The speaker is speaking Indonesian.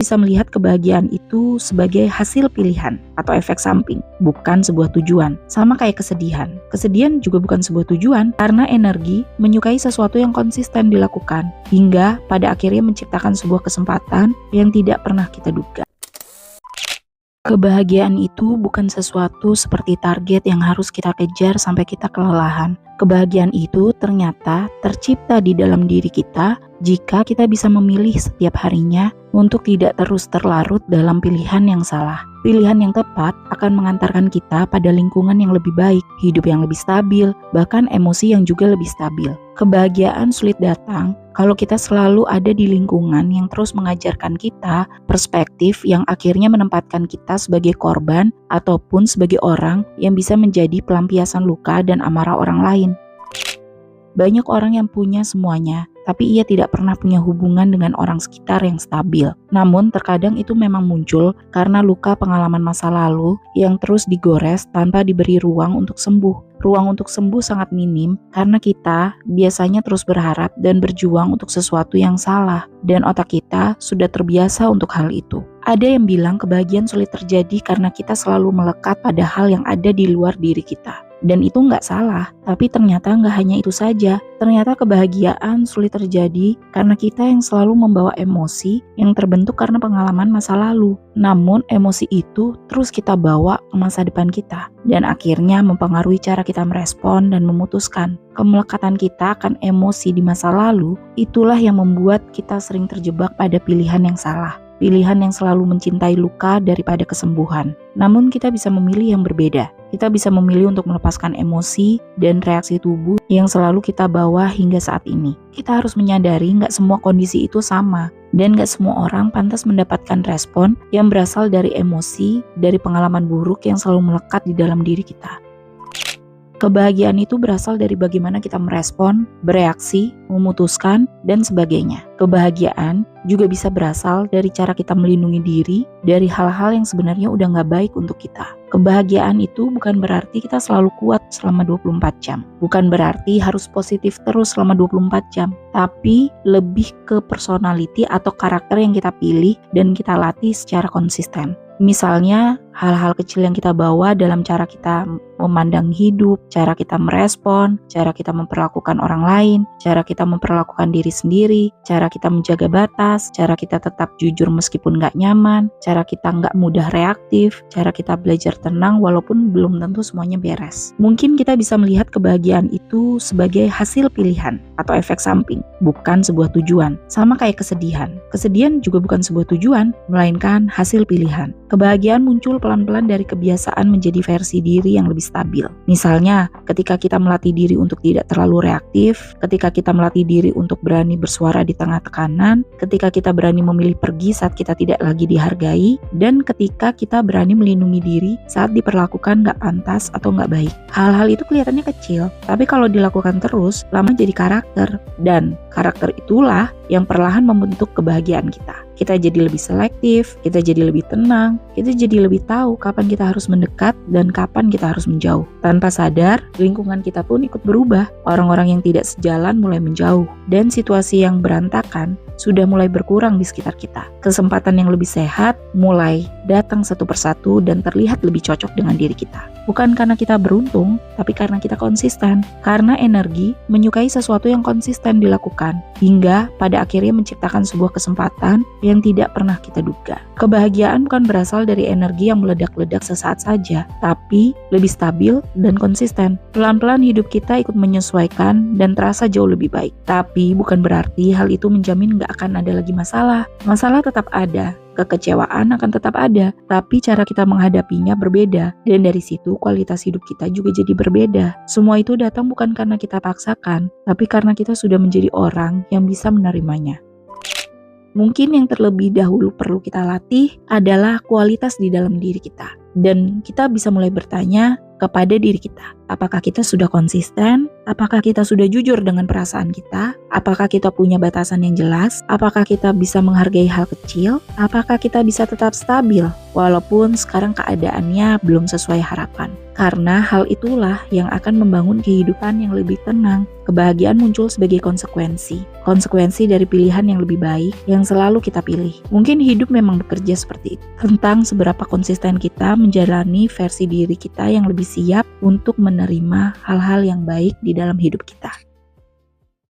bisa melihat kebahagiaan itu sebagai hasil pilihan atau efek samping, bukan sebuah tujuan. Sama kayak kesedihan. Kesedihan juga bukan sebuah tujuan karena energi menyukai sesuatu yang konsisten dilakukan hingga pada akhirnya menciptakan sebuah kesempatan yang tidak pernah kita duga. Kebahagiaan itu bukan sesuatu seperti target yang harus kita kejar sampai kita kelelahan. Kebahagiaan itu ternyata tercipta di dalam diri kita jika kita bisa memilih setiap harinya untuk tidak terus terlarut dalam pilihan yang salah. Pilihan yang tepat akan mengantarkan kita pada lingkungan yang lebih baik, hidup yang lebih stabil, bahkan emosi yang juga lebih stabil. Kebahagiaan sulit datang kalau kita selalu ada di lingkungan yang terus mengajarkan kita perspektif yang akhirnya menempatkan kita sebagai korban ataupun sebagai orang yang bisa menjadi pelampiasan luka dan amarah orang lain. Banyak orang yang punya semuanya, tapi ia tidak pernah punya hubungan dengan orang sekitar yang stabil. Namun terkadang itu memang muncul karena luka pengalaman masa lalu yang terus digores tanpa diberi ruang untuk sembuh. Ruang untuk sembuh sangat minim karena kita biasanya terus berharap dan berjuang untuk sesuatu yang salah, dan otak kita sudah terbiasa untuk hal itu. Ada yang bilang kebahagiaan sulit terjadi karena kita selalu melekat pada hal yang ada di luar diri kita. Dan itu nggak salah, tapi ternyata nggak hanya itu saja. Ternyata kebahagiaan sulit terjadi karena kita yang selalu membawa emosi yang terbentuk karena pengalaman masa lalu. Namun emosi itu terus kita bawa ke masa depan kita, dan akhirnya mempengaruhi cara kita merespon dan memutuskan. Kemelekatan kita akan emosi di masa lalu, itulah yang membuat kita sering terjebak pada pilihan yang salah. Pilihan yang selalu mencintai luka daripada kesembuhan. Namun kita bisa memilih yang berbeda. Kita bisa memilih untuk melepaskan emosi dan reaksi tubuh yang selalu kita bawa hingga saat ini. Kita harus menyadari nggak semua kondisi itu sama, dan nggak semua orang pantas mendapatkan respon yang berasal dari emosi, dari pengalaman buruk yang selalu melekat di dalam diri kita. Kebahagiaan itu berasal dari bagaimana kita merespon, bereaksi, memutuskan, dan sebagainya. Kebahagiaan juga bisa berasal dari cara kita melindungi diri dari hal-hal yang sebenarnya udah gak baik untuk kita. Kebahagiaan itu bukan berarti kita selalu kuat selama 24 jam. Bukan berarti harus positif terus selama 24 jam. Tapi lebih ke personality atau karakter yang kita pilih dan kita latih secara konsisten. Misalnya hal-hal kecil yang kita bawa dalam cara kita memandang hidup, cara kita merespon, cara kita memperlakukan orang lain, cara kita memperlakukan diri sendiri, cara kita menjaga batas, cara kita tetap jujur meskipun gak nyaman, cara kita gak mudah reaktif, cara kita belajar tenang walaupun belum tentu semuanya beres. Mungkin kita bisa melihat kebahagiaan itu sebagai hasil pilihan atau efek samping, bukan sebuah tujuan. Sama kayak kesedihan. Kesedihan juga bukan sebuah tujuan, melainkan hasil pilihan. Kebahagiaan muncul pelan-pelan dari kebiasaan menjadi versi diri yang lebih stabil. Misalnya, ketika kita melatih diri untuk tidak terlalu reaktif, ketika kita melatih diri untuk berani bersuara di tengah tekanan, ketika kita berani memilih pergi saat kita tidak lagi dihargai, dan ketika kita berani melindungi diri saat diperlakukan gak pantas atau gak baik. Hal-hal itu kelihatannya kecil, tapi kalau dilakukan terus, lama jadi karakter. Dan karakter itulah yang perlahan membentuk kebahagiaan kita. Kita jadi lebih selektif, kita jadi lebih tenang, kita jadi lebih tahu kapan kita harus mendekat dan kapan kita harus menjauh. Tanpa sadar, lingkungan kita pun ikut berubah. Orang-orang yang tidak sejalan mulai menjauh, dan situasi yang berantakan sudah mulai berkurang di sekitar kita. Kesempatan yang lebih sehat mulai datang satu persatu dan terlihat lebih cocok dengan diri kita. Bukan karena kita beruntung, tapi karena kita konsisten. Karena energi menyukai sesuatu yang konsisten dilakukan, hingga pada akhirnya menciptakan sebuah kesempatan yang tidak pernah kita duga. Kebahagiaan bukan berasal dari energi yang meledak-ledak sesaat saja, tapi lebih stabil dan konsisten. Pelan-pelan hidup kita ikut menyesuaikan dan terasa jauh lebih baik. Tapi bukan berarti hal itu menjamin gak akan ada lagi masalah. Masalah tetap ada. Kekecewaan akan tetap ada, tapi cara kita menghadapinya berbeda, dan dari situ kualitas hidup kita juga jadi berbeda. Semua itu datang bukan karena kita paksakan, tapi karena kita sudah menjadi orang yang bisa menerimanya. Mungkin yang terlebih dahulu perlu kita latih adalah kualitas di dalam diri kita. Dan kita bisa mulai bertanya kepada diri kita, Apakah kita sudah konsisten? Apakah kita sudah jujur dengan perasaan kita? Apakah kita punya batasan yang jelas? Apakah kita bisa menghargai hal kecil? Apakah kita bisa tetap stabil walaupun sekarang keadaannya belum sesuai harapan? Karena hal itulah yang akan membangun kehidupan yang lebih tenang. Kebahagiaan muncul sebagai konsekuensi dari pilihan yang lebih baik yang selalu kita pilih. Mungkin hidup memang bekerja seperti itu, tentang seberapa konsisten kita menjalani versi diri kita yang lebih siap untuk menerima hal-hal yang baik di dalam hidup kita.